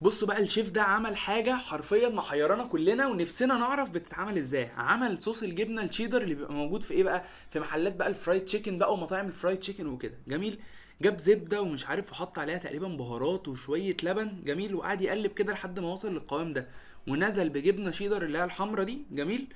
بصوا بقى الشيف ده عمل حاجة حرفيا محيرانا كلنا ونفسنا نعرف بتتعمل ازاي. عمل صوص الجبنة الشيدر اللي بيبقى موجود في ايه بقى، في محلات بقى الفرايد تشيكن بقى ومطاعم الفرايد تشيكن وكده. جميل. جاب زبدة ومش عارف وحط عليها تقريبا بهارات وشوية لبن. جميل. وقعد يقلب كده لحد ما وصل للقوام ده، ونزل بجبنة شيدر اللي هي الحمرا دي. جميل.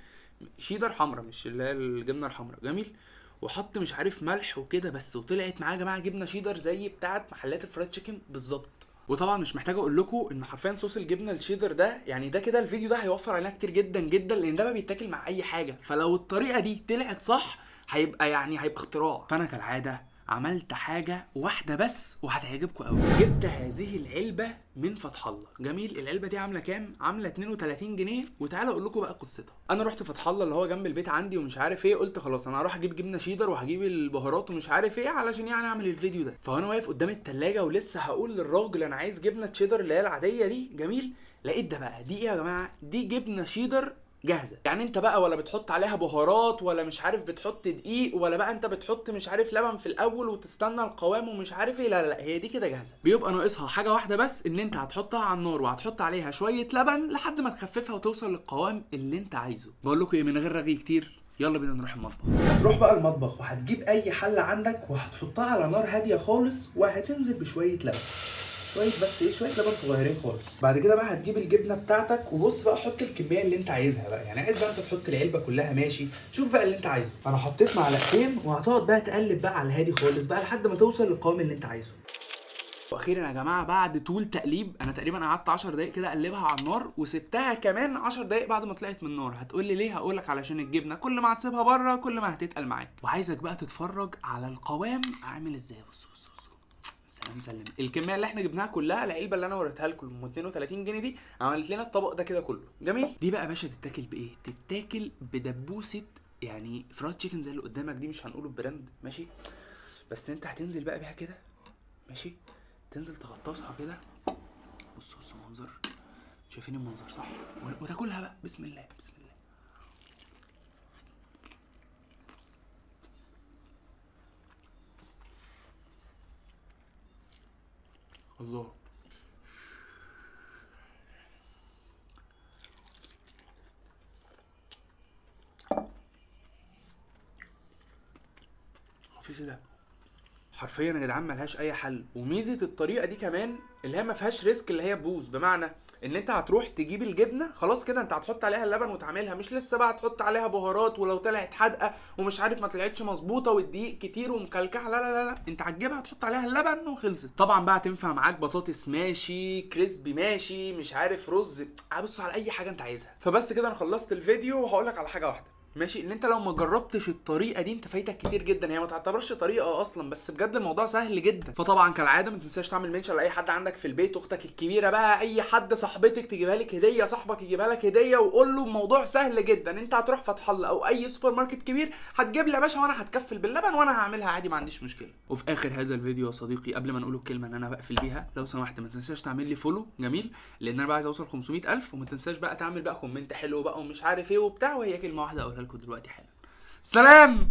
شيدر حمرا مش اللي هي الجبنة الحمرا. جميل. وحط مش عارف ملح وكده بس، وطلعت معاه يا جماعه جبنه شيدر زي بتاعه محلات الفرايد تشيكن بالظبط. وطبعا مش محتاج اقول لكم ان حرفيا صوص الجبنه الشيدر ده يعني ده كده الفيديو ده هيوفر علينا كتير جدا جدا، لان ده ما بيتاكل مع اي حاجه. فلو الطريقه دي طلعت صح هيبقى اختراع. فانا كالعاده عملت حاجه واحده بس وهتعجبكم قوي. جبت هذه العلبه من فتح الله. جميل. العلبه دي عامله كام؟ عامله 32 جنيه. وتعالى اقول لكم بقى قصتها. انا رحت فتح الله اللي هو جنب البيت عندي ومش عارف ايه، قلت خلاص انا هروح اجيب جبنه شيدر وهجيب البهارات ومش عارف ايه علشان يعني اعمل الفيديو ده. فانا واقف قدام التلاجة ولسه هقول للراجل انا عايز جبنه شيدر اللي هي العاديه دي. جميل. لقيت ده بقى، دي ايه يا جماعه؟ دي جبنه شيدر جاهزه. يعني انت بقى ولا بتحط عليها بهارات ولا مش عارف بتحط دقيق ولا بقى انت بتحط مش عارف لبن في الاول وتستنى القوام ومش عارف ايه. لا هي دي كده جاهزه. بيبقى ناقصها حاجه واحده بس، ان انت هتحطها على النار وهتحط عليها شويه لبن لحد ما تخففها وتوصل للقوام اللي انت عايزه. بقول لكم ايه، من غير رغي كتير يلا بينا نروح المطبخ. هتروح بقى المطبخ وهتجيب اي حله عندك وهتحطها على نار هاديه خالص وهتنزل بشويه لبن. شويه بس ايه، شويه لبن صغيرين خالص. بعد كده بقى هتجيب الجبنه بتاعتك وبص بقى حط الكميه اللي انت عايزها بقى. يعني عايز بقى انت تحط العلبه كلها ماشي، شوف بقى اللي انت عايزه. انا حطيت معلقتين وهتقعد بقى تقلب بقى على الهادي خالص بقى لحد ما توصل للقوام اللي انت عايزه. واخيرا يا جماعه بعد طول تقليب، انا تقريبا قعدت 10 دقايق كده اقلبها على النار وسبتها كمان 10 دقايق بعد ما طلعت من النار. هتقول لي ليه؟ هقول لك علشان الجبنه كل ما هتسيبها بره كل ما هتتقل معاك. وعايزك بقى تتفرج على القوام عامل ازاي. بص بص بص، سلام سلم. الكميه اللي احنا جبناها كلها، العلبه اللي انا وريتها لكم ام 32 جنيه دي عملت لنا الطبق ده كده كله. جميل. دي بقى يا باشا تتاكل بايه؟ تتاكل بدبوسه يعني فرايد تشيكن زي اللي قدامك دي. مش هنقوله براند ماشي، بس انت هتنزل بقى بيها كده ماشي، تنزل تغطسها كده. بص بص المنظر، شايفين المنظر صح؟ وتاكلها بقى. بسم الله بسم الله. الله. مفيش ده حرفيا يا جدعان، ملهاش اي حل. وميزه الطريقه دي كمان اللي هي ما فيهاش ريسك اللي هي تبوظ، بمعنى ان انت هتروح تجيب الجبنه خلاص كده، انت هتحط عليها اللبن وتعملها، مش لسه بقى تحط عليها بهارات ولو طلعت حادقه ومش عارف ما طلعتش مظبوطه والدقيق كتير ومكلكعه. لا انت هتجيبها تحط عليها اللبن وخلصت. طبعا بقى تنفع معاك بطاطس ماشي، كريسبي ماشي، مش عارف رز، بص على اي حاجه انت عايزها. فبس كده انا خلصت الفيديو وهقول لك على حاجه واحده ماشي، ان انت لو ما جربتش الطريقه دي انت فايتك كتير جدا. هي ما تعتبرش طريقه اصلا، بس بجد الموضوع سهل جدا. فطبعا كالعاده ما تنساش تعمل منشن لاي حد عندك في البيت، اختك الكبيره بقى، اي حد، صاحبتك تجيبها لك هديه، صاحبك يجيبها لك هديه، وقول له الموضوع سهل جدا. انت هتروح فتح الله او اي سوبر ماركت كبير هتجيب لي يا باشا وانا هتكفل باللبن وانا هعملها عادي ما عنديش مشكله. وفي اخر هذا الفيديو يا صديقي قبل ما نقول الكلمه اللي انا بقفل بيها، لو سمحت ما تنساش تعمل لي فولو. جميل. لان انا بقى عايز اوصل 500000. وما تنساش بقى تعمل بقى كومنت حلو بقى ومش عارف ايه وبتاع، وهي كلمه واحده اقولها لكم دلوقتي حالا. سلام.